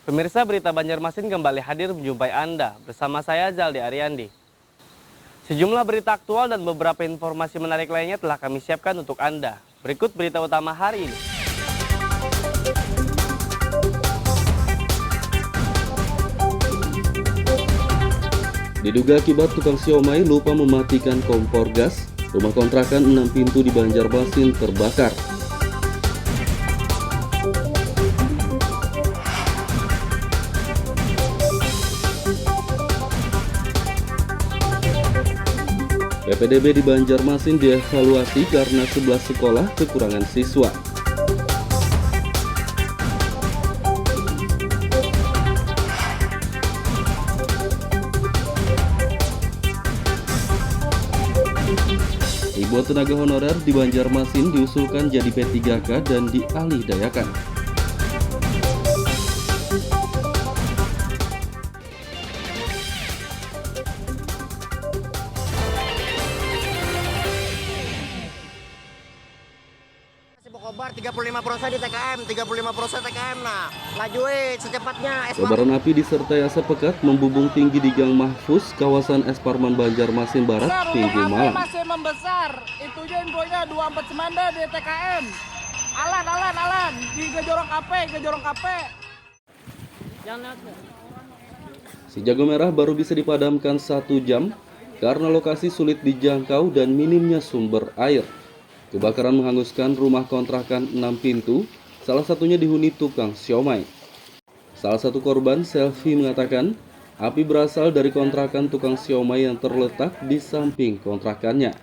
Pemirsa, berita Banjarmasin kembali hadir menjumpai Anda bersama saya Zaldi Ariandi. Sejumlah berita aktual dan beberapa informasi menarik lainnya telah kami siapkan untuk Anda. Berikut berita utama hari ini. Diduga akibat tukang siomay lupa mematikan kompor gas, rumah kontrakan 6 pintu di Banjarmasin terbakar. PPDB di Banjarmasin dievaluasi karena 11 sekolah kekurangan siswa. Ribuan tenaga honorer di Banjarmasin diusulkan jadi P3K dan dialihdayakan. Kobar 35% di TKM, 35% TKM. Nah, lajuin secepatnya. Kobaran api disertai asap pekat membubung tinggi di Gang Mahfuz, kawasan Es Parman, Banjarmasin Barat, Minggu malam. Masih membesar, itu aja infonya 24 Semanda di TKM. Alan, di Gejorong KP. Si jago merah baru bisa dipadamkan 1 jam karena lokasi sulit dijangkau dan minimnya sumber air. Kebakaran menghanguskan rumah kontrakan 6 pintu, salah satunya dihuni tukang siomay. Salah satu korban, Selfie, mengatakan api berasal dari kontrakan tukang siomay yang terletak di samping kontrakannya.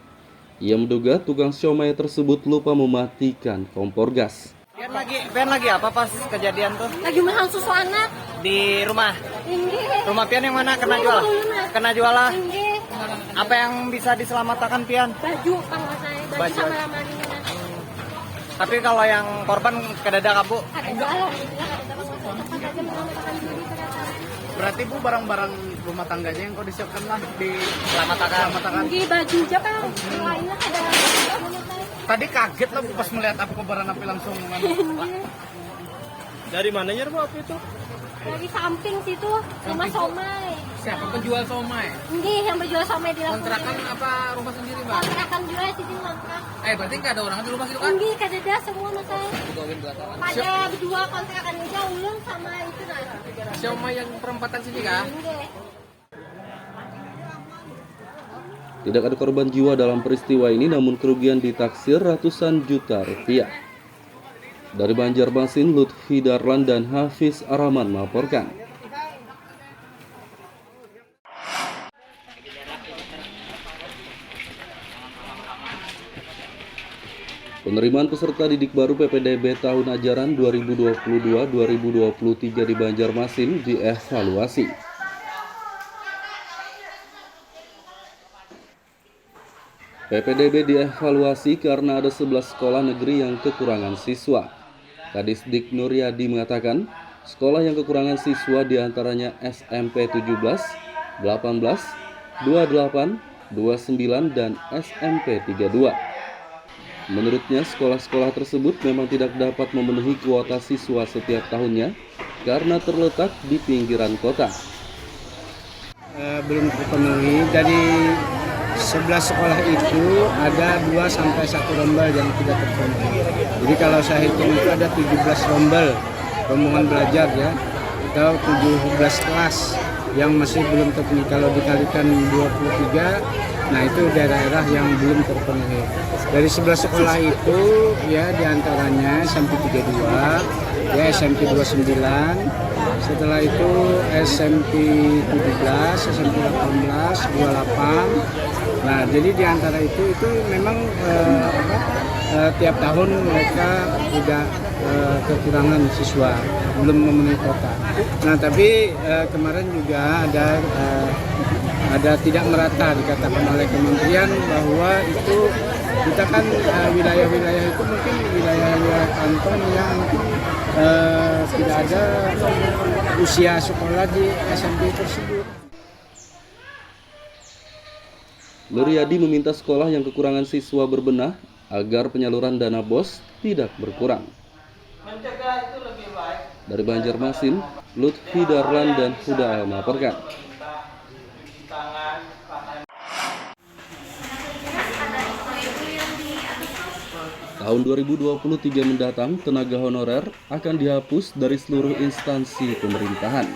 Ia menduga tukang siomay tersebut lupa mematikan kompor gas. Pian lagi apa pas kejadian tuh? Lagi mahal susu anak. Di rumah. Tinggi. Rumah Pian yang mana kena jual lah. Tinggi. Apa yang bisa diselamatkan Pian? Baju kalau saya. Baju sama lemari. Tapi kalau yang korban kedada kabu. Ada lah. Cepat aja menyelamatkan diri ternyata. Berarti Bu barang-barang rumah tangganya yang kau disiapkan lah diselamatkan. Tinggi baju aja kan. Lainnya ada. Tadi kaget lah Bu pas melihat api kobaran api langsung. Dari mananya Bu api itu? Dari samping situ rumah somai. Siapa penjual somai? Tinggi yang berjual somai di lapangan. Kontrakan apa rumah sendiri Mbak? Kontrakan juga di sini kontrak. Berarti nggak ada orang di rumah situ kan? Tinggi kadeda semua mas saya. Pada berdua kontrakan aja ulun sama itu nah. Somai yang perempatan sini kan? Tinggi. Tidak ada korban jiwa dalam peristiwa ini, namun kerugian ditaksir ratusan juta rupiah. Dari Banjarmasin, Lutfi Darlan dan Hafiz Araman melaporkan. Penerimaan peserta didik baru PPDB tahun ajaran 2022-2023 di Banjarmasin dievaluasi. PPDB dievaluasi karena ada 11 sekolah negeri yang kekurangan siswa. Kadisdik Nuryadi mengatakan, sekolah yang kekurangan siswa diantaranya SMP 17, 18, 28, 29, dan SMP 32. Menurutnya, sekolah-sekolah tersebut memang tidak dapat memenuhi kuota siswa setiap tahunnya karena terletak di pinggiran kota. Belum terpenuhi, dari 11 sekolah itu ada 2 sampai 1 rombel yang tidak terpenuhi. Jadi kalau saya hitung itu ada 17 rombongan belajar ya, atau 17 kelas yang masih belum terpenuhi. Kalau dikalikan 23, nah itu daerah-daerah yang belum terpenuhi. Dari 11 sekolah itu ya diantaranya SMP 32, ya SMP 29, setelah itu SMP 17, SMP 18, 28. Nah, jadi di antara itu memang tiap tahun mereka tidak kekurangan siswa, belum memenuhi kuota. Nah, tapi kemarin juga ada tidak merata dikatakan oleh kementerian bahwa itu kita kan wilayah-wilayah itu mungkin wilayah-wilayah kantong yang tidak ada usia sekolah di SMP tersebut. Nuryadi meminta sekolah yang kekurangan siswa berbenah agar penyaluran dana BOS tidak berkurang. Dari Banjarmasin, Lutfi Darlan dan Huda El melaporkan. Tahun 2023 mendatang, tenaga honorer akan dihapus dari seluruh instansi pemerintahan.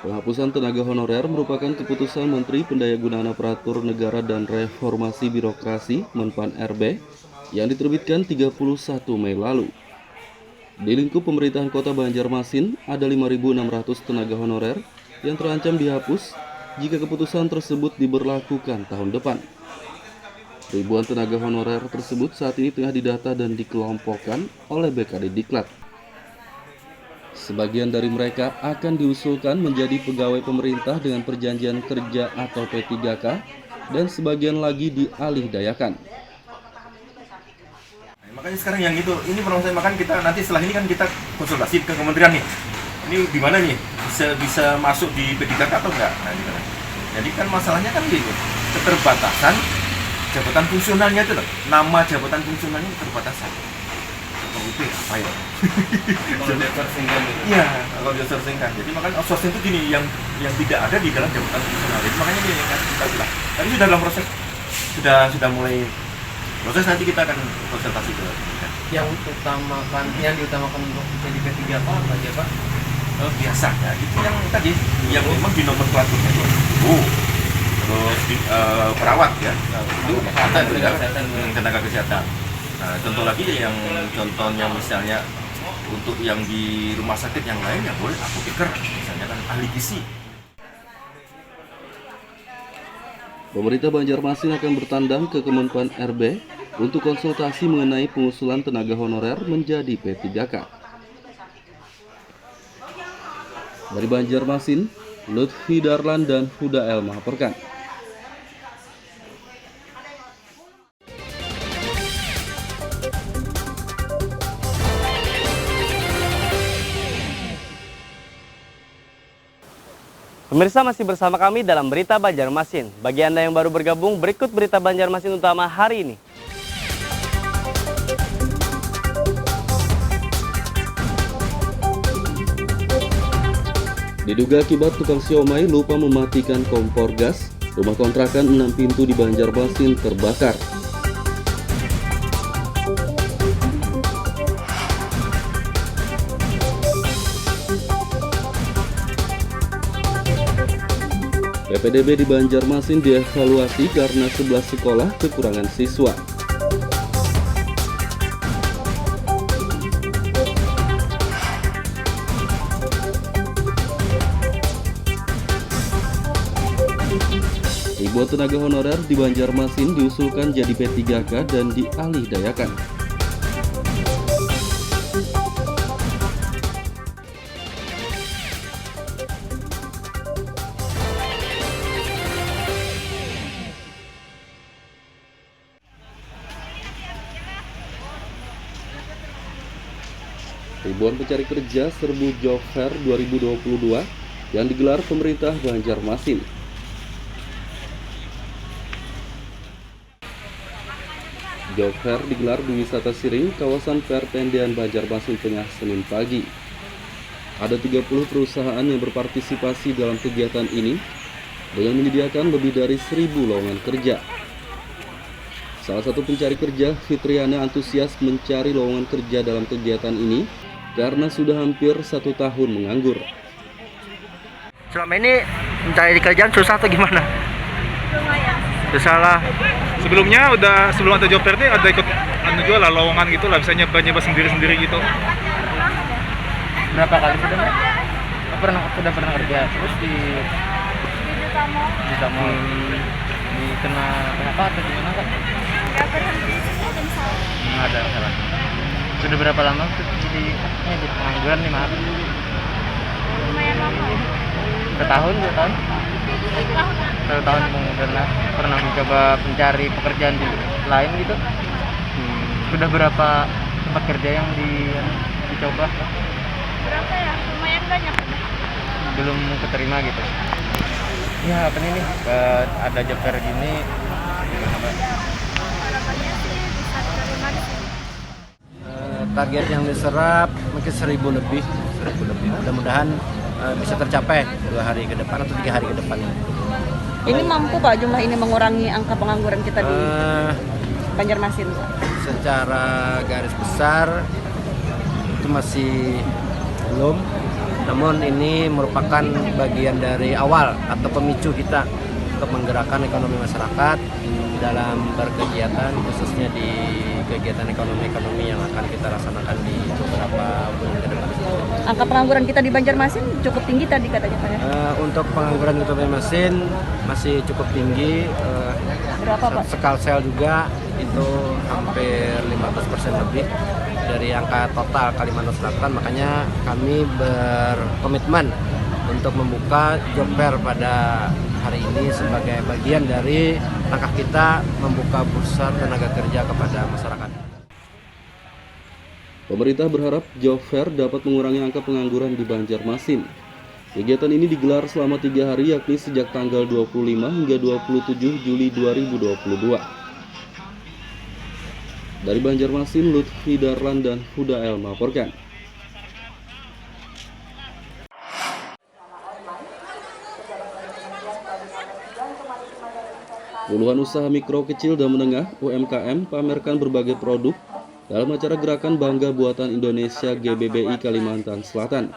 Penghapusan tenaga honorer merupakan keputusan Menteri Pendayagunaan Aparatur Negara dan Reformasi Birokrasi Menpan RB yang diterbitkan 31 Mei lalu. Di lingkup pemerintahan Kota Banjarmasin, ada 5.600 tenaga honorer yang terancam dihapus jika keputusan tersebut diberlakukan tahun depan. Ribuan tenaga honorer tersebut saat ini tengah didata dan dikelompokkan oleh BKD Diklat. Sebagian dari mereka akan diusulkan menjadi pegawai pemerintah dengan perjanjian kerja atau P3K dan sebagian lagi dialihdayakan. Makanya sekarang yang itu, ini proses makan kita nanti setelah ini kan kita konsultasi ke kementerian nih. Ini gimana nih, bisa masuk di P3K atau enggak? Nah, gitu. Jadi kan masalahnya kan gitu, keterbatasan jabatan fungsionalnya itu loh, nama jabatan fungsionalnya keterbatasan. Atau itu apa ya? Kalau dia sourcingkan gitu. Iya, kalau dia sourcingkan. Jadi makanya outsourcing itu gini, yang tidak ada di dalam jabatan fungsional. Jadi makanya gini kan kita bilang. Tapi sudah dalam proses, sudah mulai proses, nanti kita akan konsultasi ke yang diutamakan untuk jadi P3K apa aja Pak? Biasa ya, itu yang tadi yang memang di nomenklaturnya itu terus perawat ya, itu tenaga kesehatan. Nah, contoh lagi yang contohnya misalnya untuk yang di rumah sakit yang lain ya boleh apoteker, misalnya kan ahli gizi. Pemerintah Banjarmasin akan bertandang ke Kemenpan RB untuk konsultasi mengenai pengusulan tenaga honorer menjadi P3K. Dari Banjarmasin, Lutfi Darlan dan Huda El melaporkan. Pemirsa masih bersama kami dalam Berita Banjarmasin. Bagi Anda yang baru bergabung, berikut Berita Banjarmasin utama hari ini. Diduga akibat tukang siomay lupa mematikan kompor gas, rumah kontrakan 6 pintu di Banjarmasin terbakar. PPDB di Banjarmasin dievaluasi karena 11 sekolah kekurangan siswa. Ribuan tenaga honorer di Banjarmasin diusulkan jadi P3K dan dialihdayakan. Ribuan pencari kerja serbu Job Fair 2022 yang digelar pemerintah Banjarmasin. Job Fair digelar di Wisata Siring, kawasan Pertendian Banjarmasin Tengah, Senin pagi. Ada 30 perusahaan yang berpartisipasi dalam kegiatan ini dengan menyediakan lebih dari 1.000 lowongan kerja. Salah satu pencari kerja, Fitriana, antusias mencari lowongan kerja dalam kegiatan ini karena sudah hampir 1 tahun menganggur. Selama ini mencari kerjaan susah atau gimana? Lumayan. Susah lah. Sebelumnya sebelum ada job fair ini ada ikut jual lah lowongan gitu lah, bisa nyoba sendiri gitu. Berapa kali sudah Mbak? Pernah kerja terus di Tamo di kena PHK atau gimana Kak? Nggak berhenti, ada masalah. Nggak ada masalah. Sudah berapa lama jadi pengangguran nih maaf? Lumayan lama. Setahun, 2 tahun? 1 tahun pernah mencoba mencari pekerjaan di lain gitu. Sudah berapa tempat kerja yang dicoba? Berapa ya? Lumayan banyak. Belum keterima gitu. Ya apa nih ada job fair gini gimana Mbak? Harapannya sih bisa diterima di sini. Target yang diserap mungkin 1.000 lebih. Mudah-mudahan bisa tercapai 2 hari ke depan atau 3 hari ke depan. Ini mampu Pak jumlah ini mengurangi angka pengangguran kita di Banjarmasin, Pak? Secara garis besar itu masih belum. Namun ini merupakan bagian dari awal atau pemicu kita untuk menggerakkan ekonomi masyarakat dalam berkegiatan, khususnya di kegiatan ekonomi yang akan kita laksanakan di beberapa bulan ke depan. Angka pengangguran kita di Banjarmasin cukup tinggi tadi katanya Pak ya? Untuk pengangguran kita di Banjarmasin masih cukup tinggi. Berapa Pak? Sekalsel juga itu hampir 15% lebih dari angka total Kalimantan Selatan. Makanya kami berkomitmen untuk membuka job fair pada hari ini sebagai bagian dari langkah kita membuka bursa tenaga kerja kepada masyarakat. Pemerintah berharap job fair dapat mengurangi angka pengangguran di Banjarmasin. Kegiatan ini digelar selama 3 hari yakni sejak tanggal 25 hingga 27 Juli 2022. Dari Banjarmasin, Lutfi Darlan dan Huda El melaporkan. Puluhan usaha mikro, kecil, dan menengah (UMKM) pamerkan berbagai produk dalam acara Gerakan Bangga Buatan Indonesia GBBI Kalimantan Selatan.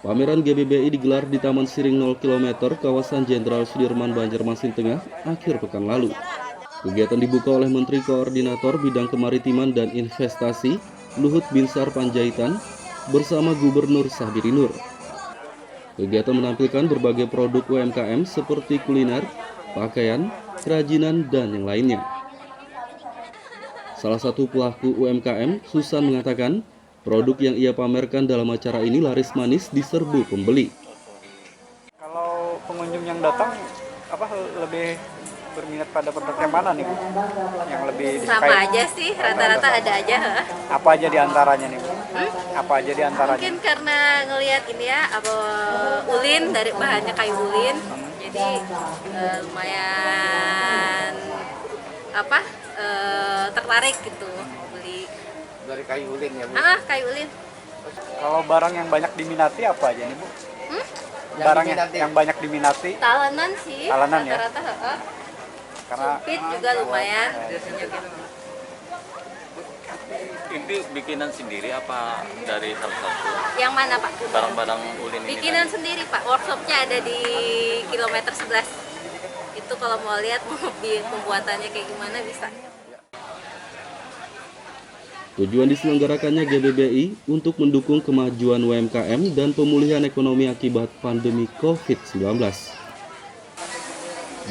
Pameran GBBI digelar di Taman Siring 0 km kawasan Jenderal Sudirman, Banjarmasin Tengah akhir pekan lalu. Kegiatan dibuka oleh Menteri Koordinator Bidang Kemaritiman dan Investasi Luhut Binsar Panjaitan bersama Gubernur Sabiri Nur. Kegiatan menampilkan berbagai produk UMKM seperti kuliner, pakaian, kerajinan, dan yang lainnya. Salah satu pelaku UMKM, Susan, mengatakan produk yang ia pamerkan dalam acara ini laris manis diserbu pembeli. Kalau pengunjung yang datang lebih berminat pada produk yang mana nih? Yang lebih disukai? Sama aja sih, rata-rata ada aja. Apa aja diantaranya nih? Apa aja diantaranya? Mungkin karena ngelihat ini ya, ulin, dari bahannya kayu ulin, jadi lumayan tertarik gitu beli. Dari kayu ulin ya Bu? Kayu ulin. Kalau barang yang banyak diminati apa aja nih Bu? Barang yang banyak diminati? Talenan sih, talenan ya? rata-rata. Karena Sumpit juga lumayan. Ini bikinan sendiri apa dari salah satu? Yang mana Pak? Barang-barang ulin ini? Bikinan sendiri Pak, workshopnya ada di kilometer 11. Itu kalau mau lihat pembuatannya kayak gimana bisa. Tujuan diselenggarakannya GBBI untuk mendukung kemajuan UMKM dan pemulihan ekonomi akibat pandemi COVID-19.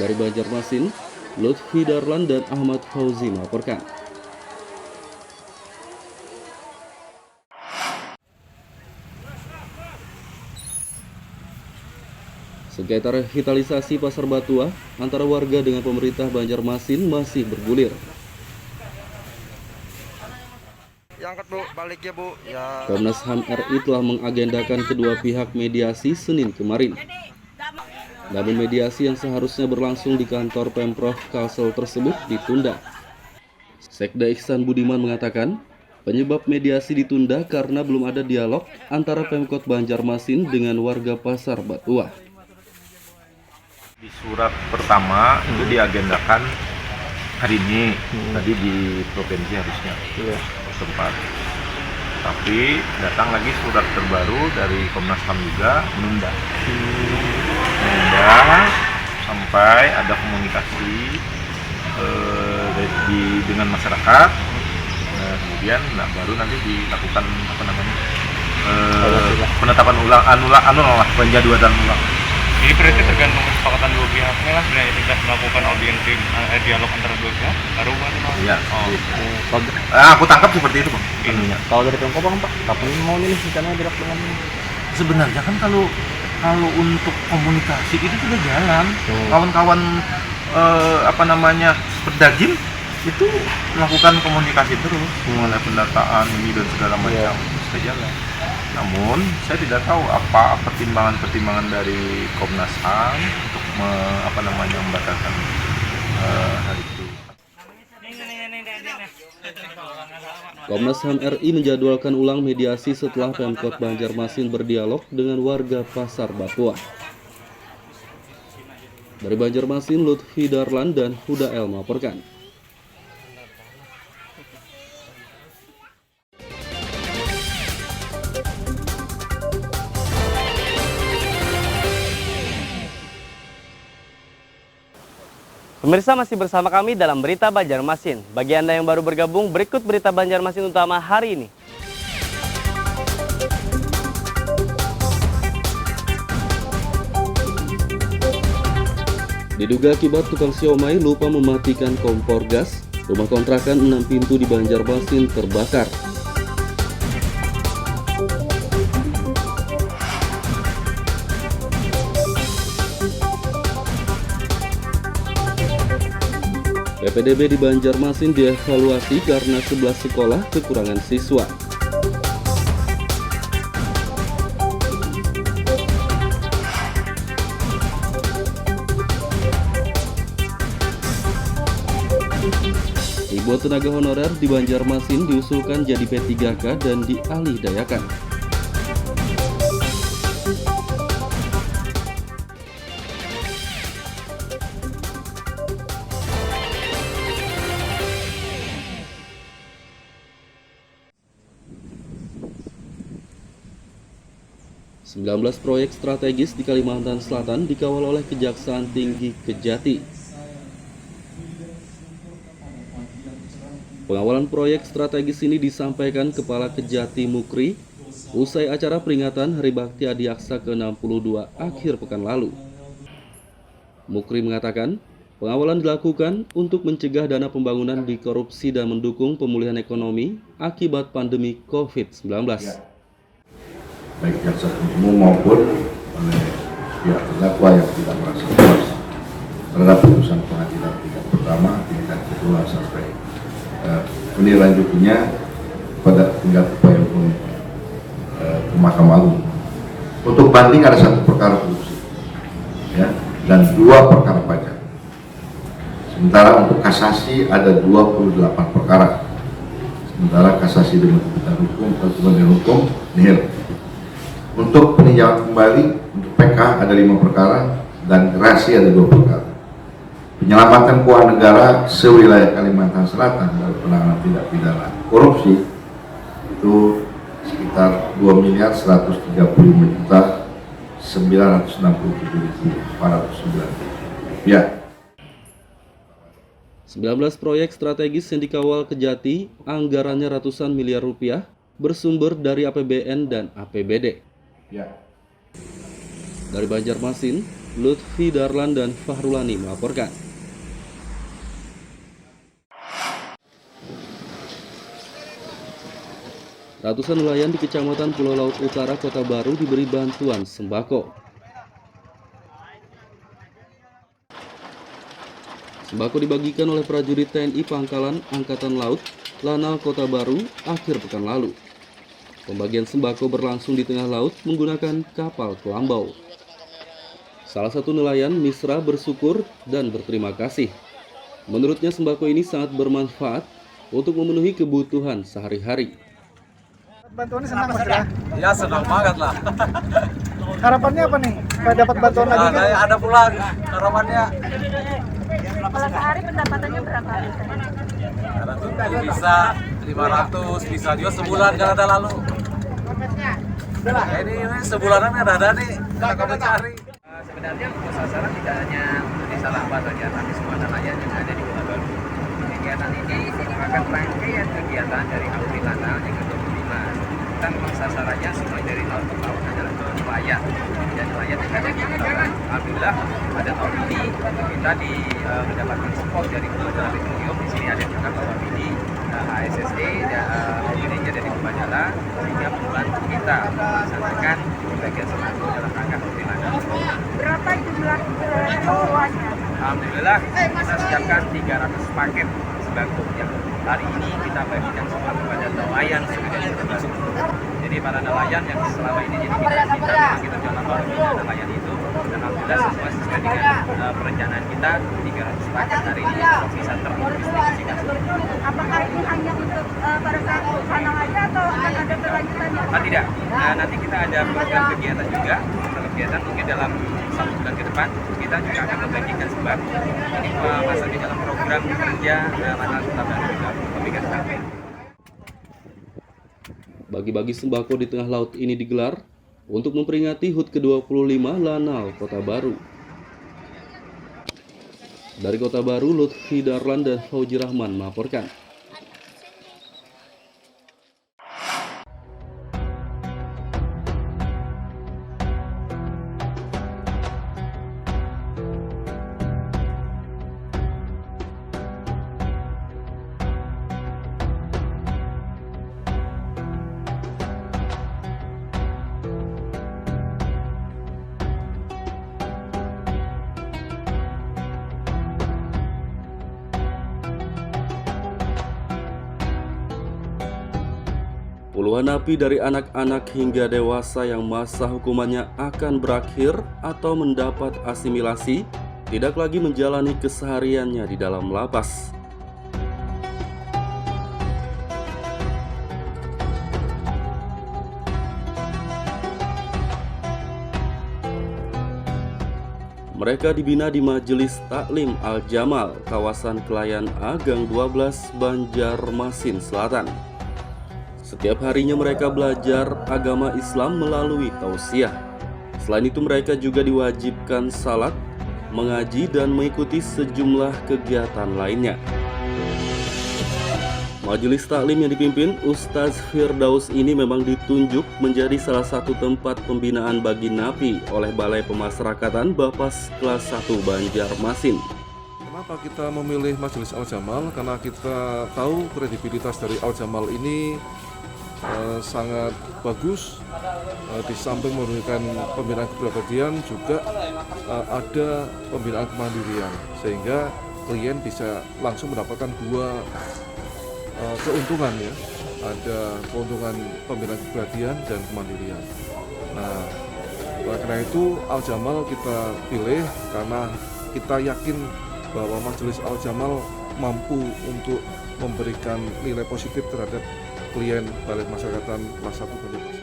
Dari Banjarmasin, Lutfi Darlan dan Ahmad Fauzi melaporkan. Sengketa revitalisasi Pasar Batua antara warga dengan pemerintah Banjarmasin masih bergulir. Komnas HAM RI telah mengagendakan kedua pihak mediasi Senin kemarin. Namun mediasi yang seharusnya berlangsung di kantor Pemprov Kalsel tersebut ditunda. Sekda Ihsan Budiman mengatakan, penyebab mediasi ditunda karena belum ada dialog antara Pemkot Banjarmasin dengan warga Pasar Batua. Di surat pertama itu diagendakan hari ini, tadi di provinsi harusnya tempat. Tapi datang lagi surat terbaru dari Komnas HAM juga menunda sampai ada komunikasi dengan masyarakat. Kemudian baru nanti dilakukan penetapan ulang penjadwalan ulang. Ini berarti tergantung kesepakatan dua pihaknya lah, sebenarnya kita melakukan audiensi dialog antara dua pihak baru kan? Iya. Aku tangkap seperti itu Bang. Kalau dari Pemkot Bang Pak, kapan mau ini rencananya gerak dengan sebenarnya kan kalau untuk komunikasi itu sudah jalan. Kawan-kawan Perdagim itu melakukan komunikasi terus mengenai pendataan ini dan segala macam sudah jalan. Namun saya tidak tahu apa pertimbangan dari Komnas HAM untuk membatalkan hari itu. Komnas HAM RI menjadwalkan ulang mediasi setelah Pemkot Banjarmasin berdialog dengan warga Pasar Batuah. Dari Banjarmasin, Lutfi Darlan dan Huda El melaporkan. Pemirsa, masih bersama kami dalam Berita Banjarmasin. Bagi Anda yang baru bergabung, berikut Berita Banjarmasin utama hari ini. Diduga akibat tukang siomay lupa mematikan kompor gas, rumah kontrakan 6 pintu di Banjarmasin terbakar. PPDB di Banjarmasin dievaluasi karena 11 sekolah kekurangan siswa. Ribuan tenaga honorer di Banjarmasin diusulkan jadi P3K dan dialihdayakan. Belas proyek strategis di Kalimantan Selatan dikawal oleh Kejaksaan Tinggi Kejati. Pengawalan proyek strategis ini disampaikan Kepala Kejati Mukri usai acara peringatan Hari Bakti Adiaksa ke-62 akhir pekan lalu. Mukri mengatakan, pengawalan dilakukan untuk mencegah dana pembangunan dikorupsi dan mendukung pemulihan ekonomi akibat pandemi COVID-19. Baik jaksa umum maupun oleh pihak terdakwa yang tidak merasa puas terhadap putusan pengadilan tingkat pertama, tingkat kedua sampai menindaklanjutinya pada tingkat upaya hukum ke Mahkamah Agung. Untuk banding ada 1 perkara korupsi, ya, dan 2 perkara pajak. Sementara untuk kasasi ada 28 perkara. Sementara kasasi dengan kepentingan hukum nihil. Untuk peninjauan kembali, untuk PK ada 5 perkara dan gerasi ada 2 perkara. Penyelamatan keuangan negara sewilayah Kalimantan Selatan dari penanganan tindak pidana korupsi itu sekitar 2.965.967.409 rupiah. 19 proyek strategis yang dikawal Kejati, anggarannya ratusan miliar rupiah, bersumber dari APBN dan APBD. Ya. Dari Banjarmasin, Lutfi Darlan dan Fahrulani melaporkan. Ratusan nelayan di Kecamatan Pulau Laut Utara, Kota Baru diberi bantuan sembako. Sembako dibagikan oleh prajurit TNI Pangkalan Angkatan Laut, Lanal Kota Baru akhir pekan lalu. Pembagian sembako berlangsung di tengah laut menggunakan kapal Kelambau. Salah satu nelayan, Misra, bersyukur dan berterima kasih. Menurutnya sembako ini sangat bermanfaat untuk memenuhi kebutuhan sehari-hari. Bantuannya senang Mas ya? Ya senang banget lah. Harapannya apa nih? Supaya dapat bantuan lagi kan? Ada pulang harapannya. Kalau sehari pendapatannya berapa? Bisa 500, bisa juga sebulan kalau ada lalu. Ini sebulanan ada nih, kalau kamu cari. Sebenarnya untuk sasaran tidak hanya desa Lambat saja, tapi semua nelayan yang ada di Kota Baru. Kegiatan ini merupakan rangkaian kegiatan dari Audit Lanal yang ke-25. Kita memang sasarannya semua dari tahun ke tahun adalah nelayan dan nelayan yang ada di Kota Baru. Alhamdulillah pada tahun ini kita mendapatkan support dari Kementerian Petroleum. Di sini ada juga Bapak Bidi, HSSD, dan auditnya dari Bupajala, sehingga membantu kita melaksanakan bagian sembako dalam rangka Audit Lanal. Berapa jumlah keperluannya? Alhamdulillah kita siapkan 300 paket sembako yang hari ini kita bagikan sebab kepada nelayan sebagai terbaik. Jadi para nelayan yang selama ini jadi kita jalan baru nelayan itu, dan alhamdulillah semua sesuai dengan perencanaan kita 300 paket hari ini bisa terdistribusikan. Apakah ini hanya untuk pada saat panang aja atau akan ada kelanjutannya? Tidak. Nanti kita ada program kegiatan juga. Kegiatan mungkin dalam 1 bulan ke depan kita juga akan membagikan sebab ini masuk di dalam program kerja Mantan Kota Baru juga pembicaraan KP. Bagi-bagi sembako di tengah laut ini digelar untuk memperingati HUT ke-25 Lanal Kota Baru. Dari Kota Baru, Lutfi Darlan dan Fauji Rahman melaporkan. Puluhan napi dari anak-anak hingga dewasa yang masa hukumannya akan berakhir atau mendapat asimilasi tidak lagi menjalani kesehariannya di dalam lapas. Mereka dibina di Majelis Taklim Al-Jamal, kawasan Kelayan A, Gang 12, Banjarmasin Selatan. Setiap harinya mereka belajar agama Islam melalui tausiah. Selain itu mereka juga diwajibkan salat, mengaji, dan mengikuti sejumlah kegiatan lainnya. Majelis taklim yang dipimpin Ustaz Firdaus ini memang ditunjuk menjadi salah satu tempat pembinaan bagi napi oleh Balai Pemasyarakatan Bapas Kelas 1 Banjarmasin. Kenapa kita memilih Majelis Al-Jamal? Karena kita tahu kredibilitas dari Al-Jamal ini sangat bagus. Di samping memberikan pembinaan kepribadian juga ada pembinaan kemandirian, sehingga klien bisa langsung mendapatkan dua keuntungan ya, ada keuntungan pembinaan kepribadian dan kemandirian. Nah, karena itu Al-Jamal kita pilih karena kita yakin bahwa Majelis Al-Jamal mampu untuk memberikan nilai positif terhadap klien Balai Pemasyarakatan Kelas 1 Banjarmasin.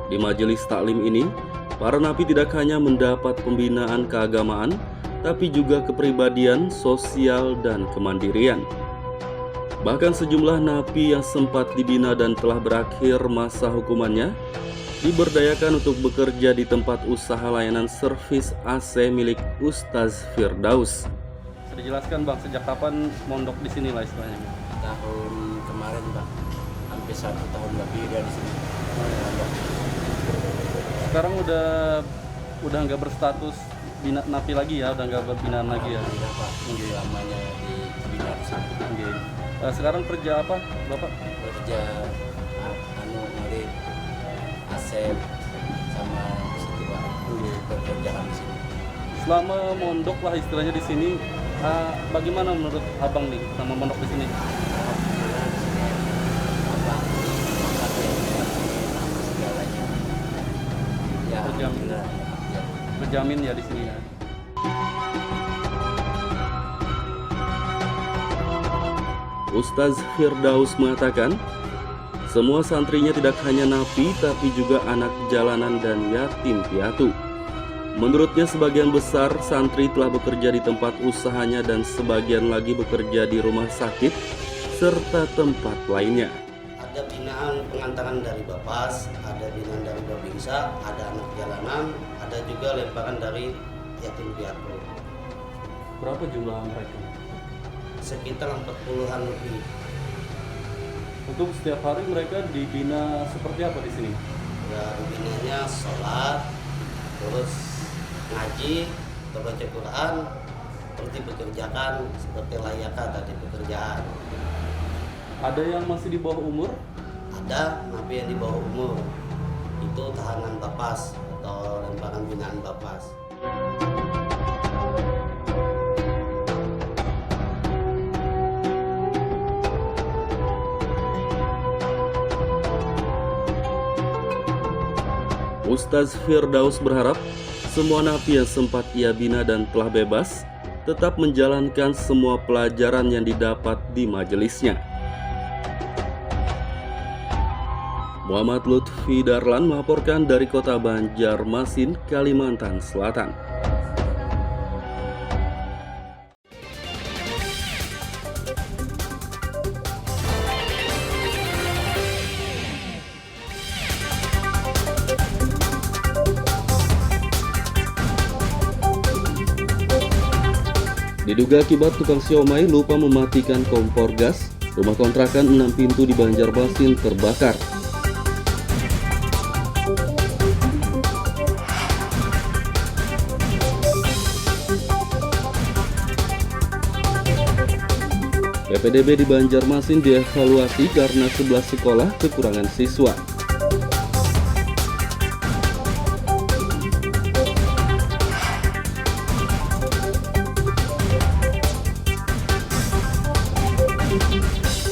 Di majelis taklim ini, para napi tidak hanya mendapat pembinaan keagamaan, tapi juga kepribadian, sosial, dan kemandirian. Bahkan sejumlah napi yang sempat dibina dan telah berakhir masa hukumannya diberdayakan untuk bekerja di tempat usaha layanan servis AC milik Ustaz Firdaus. Bisa dijelaskan Bang, sejak kapan mondok di sini lah istilahnya? Tahun kemarin Bang, hampir 1 tahun lebih dari sini. Sekarang udah nggak berstatus napi lagi ya, udah nggak berbinaan lagi ya? Tidak Pak, lamanya di bina sini. Sekarang kerja apa Bapak? Kerja ngeri asep sama situ Pak, pekerjaan di sini. Selama mondok lah istilahnya di sini, bagaimana menurut Abang nih sama mondok di sini? Berjamin ya di sini ya. Ustaz Firdaus mengatakan, semua santrinya tidak hanya napi tapi juga anak jalanan dan yatim piatu. Menurutnya sebagian besar santri telah bekerja di tempat usahanya dan sebagian lagi bekerja di rumah sakit serta tempat lainnya. Ada binaan pengantaran dari Bapas, ada binaan dari Babinsa, ada anak jalanan, ada juga lemparan dari yatim piatu. Berapa jumlah mereka? Sekitar 40-an lebih. Untuk setiap hari mereka dibina seperti apa di sini? Ya, dibinanya sholat, terus ngaji, atau baca Quran seperti bekerjakan seperti layaknya tadi pekerjaan. Ada yang masih di bawah umur? Ada napi yang di bawah umur, itu tahanan Bapas atau lemparan binaan Bapas. Ustaz Firdaus berharap semua napi yang sempat ia bina dan telah bebas tetap menjalankan semua pelajaran yang didapat di majelisnya. Muhammad Lutfi Darlan melaporkan dari kota Banjarmasin, Kalimantan Selatan. Diduga akibat tukang siomay lupa mematikan kompor gas, rumah kontrakan 6 pintu di Banjarmasin terbakar. PPDB di Banjarmasin dievaluasi karena 11 sekolah kekurangan siswa.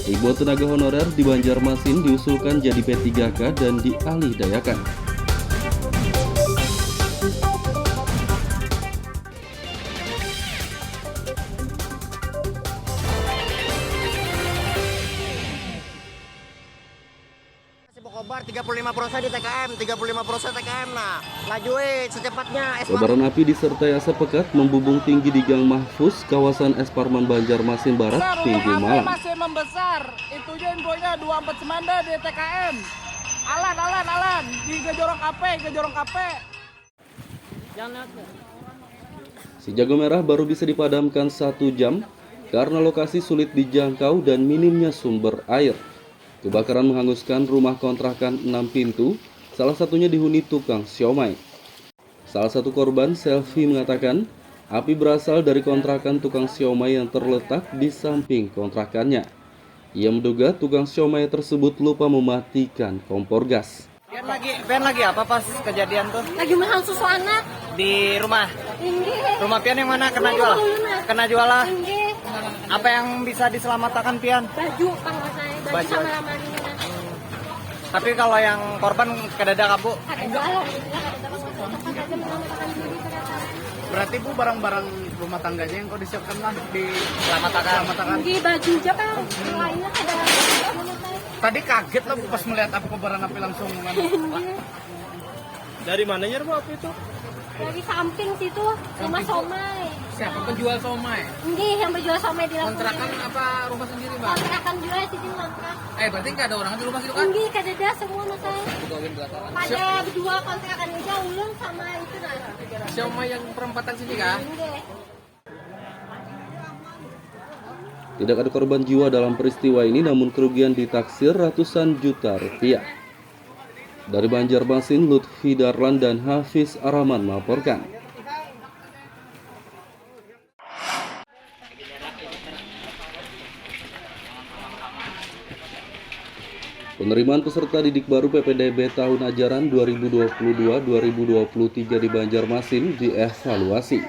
Ribuan tenaga honorer di Banjarmasin diusulkan jadi P3K dan dialihdayakan. Bogor 35% di TKM, 35% TKM. Nah, lajuin secepatnya. Kobaran api disertai asap pekat membubung tinggi di Gang Mahfuz, kawasan Es Parman, Banjarmasin Barat, Minggu malam. Masih membesar. Itu aja infonya 24 Semanda di TKM. Alan di Gejorong KP. Si jago merah baru bisa dipadamkan 1 jam karena lokasi sulit dijangkau dan minimnya sumber air. Kebakaran menghanguskan rumah kontrakan 6 pintu, salah satunya dihuni tukang siomay. Salah satu korban, Selfie, mengatakan api berasal dari kontrakan tukang siomay yang terletak di samping kontrakannya. Ia menduga tukang siomay tersebut lupa mematikan kompor gas. Pian lagi apa pas kejadian tuh? Lagi mahal susu anak. Di rumah? Inggih. Rumah Pian yang mana? Kena jual lah? Inggih. Apa yang bisa diselamatkan Pian? Baju kalau saya. Baju sama lamanya. Tapi kalau yang korban kedada Bu? Berarti Bu barang-barang rumah tangganya yang kau disiapkan lah diselamatkan? Inggih, baju aja Pak. Lainnya ada. Tadi kaget lah Bu pas melihat apa kobaran api langsung. Dari mananya Bu api itu? Dari samping situ, rumah somai. Siapa penjual somai? Inggih, yang berjual somai di kontrakan apa rumah sendiri Mbak? Kontrakan juga di sini kontrak. Berarti nggak ada orang di rumah situ kan? Inggih, kadeda semua mas saya. Pada berdua kontrakan aja ulun sama itu nah. Somai yang perempatan sini kah? Inggih. Tidak ada korban jiwa dalam peristiwa ini, namun kerugian ditaksir ratusan juta rupiah. Dari Banjarmasin, Lutfi Darlan dan Hafiz Arahman melaporkan. Penerimaan peserta didik baru PPDB tahun ajaran 2022-2023 di Banjarmasin dievaluasi.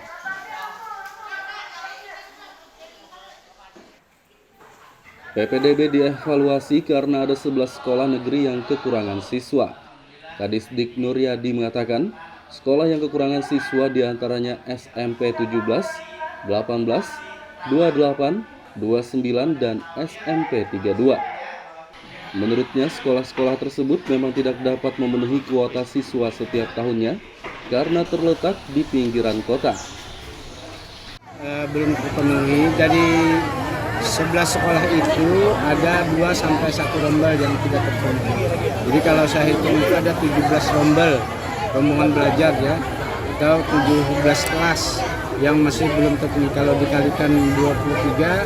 PPDB dievaluasi karena ada 11 sekolah negeri yang kekurangan siswa. Kadisdik Nuryadi mengatakan, sekolah yang kekurangan siswa diantaranya SMP 17, 18, 28, 29, dan SMP 32. Menurutnya, sekolah-sekolah tersebut memang tidak dapat memenuhi kuota siswa setiap tahunnya karena terletak di pinggiran kota. Belum terpenuhi, jadi 11 sekolah itu ada 2 sampai 1 rombel yang tidak terpenuhi. Jadi kalau saya hitung itu ada 17 rombongan belajar ya, atau 17 kelas yang masih belum terpenuhi. Kalau dikalikan 23,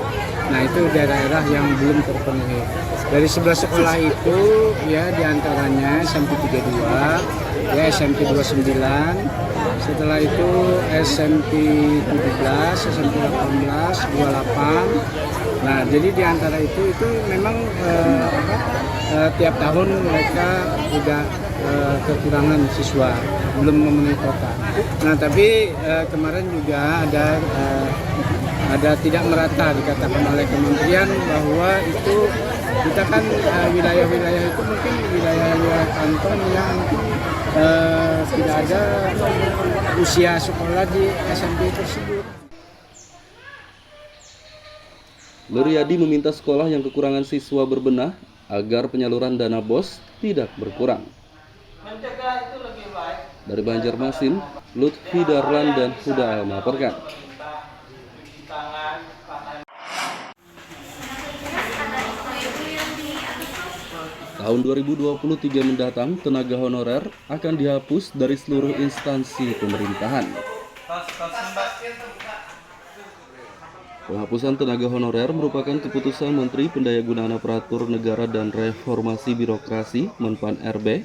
nah itu daerah-daerah yang belum terpenuhi. Dari 11 sekolah itu ya diantaranya SMP 32, ya SMP 29, setelah itu SMP 17, SMP 18, 28. Nah, jadi di antara itu memang tiap tahun mereka juga kekurangan siswa, belum memenuhi kota. Nah, tapi kemarin juga ada tidak merata dikatakan oleh kementerian bahwa itu kita kan wilayah-wilayah itu mungkin wilayah kantong yang tidak ada usia sekolah di SMP tersebut. Nuryadi meminta sekolah yang kekurangan siswa berbenah agar penyaluran dana BOS tidak berkurang. Dari Banjarmasin, Lutfi Darlan dan Huda El melaporkan. Tahun 2023 mendatang, tenaga honorer akan dihapus dari seluruh instansi pemerintahan. Penghapusan tenaga honorer merupakan keputusan Menteri Pendayagunaan Aparatur Negara dan Reformasi Birokrasi Menpan RB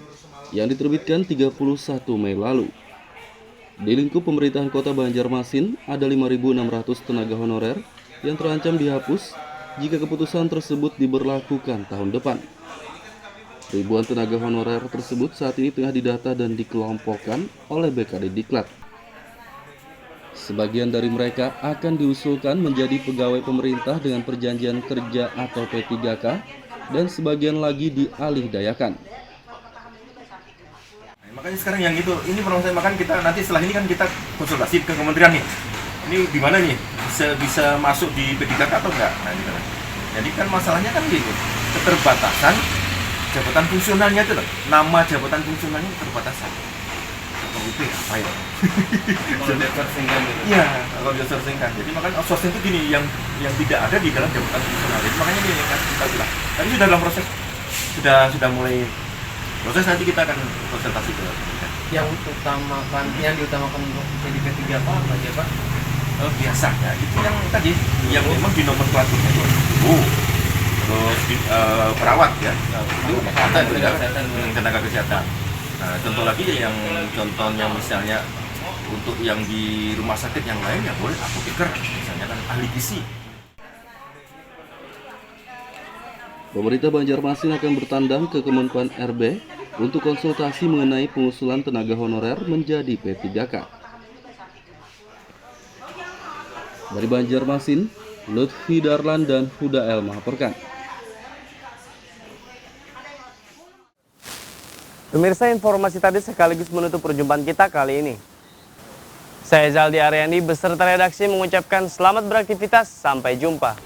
yang diterbitkan 31 Mei lalu. Di lingkup pemerintahan Kota Banjarmasin, ada 5.600 tenaga honorer yang terancam dihapus jika keputusan tersebut diberlakukan tahun depan. Ribuan tenaga honorer tersebut saat ini tengah didata dan dikelompokkan oleh BKD Diklat. Sebagian dari mereka akan diusulkan menjadi pegawai pemerintah dengan perjanjian kerja atau P3K dan sebagian lagi dialihdayakan. Makanya sekarang yang itu, ini permasalahan makan kita nanti setelah ini kan kita konsultasi ke kementerian nih. Ini di mana nih? Bisa masuk di P3K atau enggak? Nah, gitu. Jadi kan masalahnya kan gitu. Keterbatasan jabatan fungsionalnya itu loh. Nama jabatan fungsionalnya keterbatasan. Atau itu apa ya? Kalau dia sourcing-kan gitu. Iya, kalau dia sourcing-kan. Jadi makanya outsourcing itu gini yang tidak ada di dalam jabatan fungsional. Jadi makanya ini kan kita bilang. Tapi sudah dalam proses, sudah mulai proses, nanti kita akan konsultasi ke yang diutamakan untuk jadi P3 apa aja Pak? Biasanya itu yang tadi yang memang di nomenklaturnya itu terus perawat ya, itu tenaga kesehatan. Nah, contoh lagi yang contohnya misalnya untuk yang di rumah sakit yang lain ya boleh apoteker, misalnya kan ahli gizi. Pemerintah Banjarmasin akan bertandang ke Kemenpan RB untuk konsultasi mengenai pengusulan tenaga honorer menjadi P3K. Dari Banjarmasin, Lutfi Darlan dan Huda El melaporkan. Pemirsa, informasi tadi sekaligus menutup perjumpaan kita kali ini. Saya Zaldi Aryandi beserta redaksi mengucapkan selamat beraktivitas, sampai jumpa.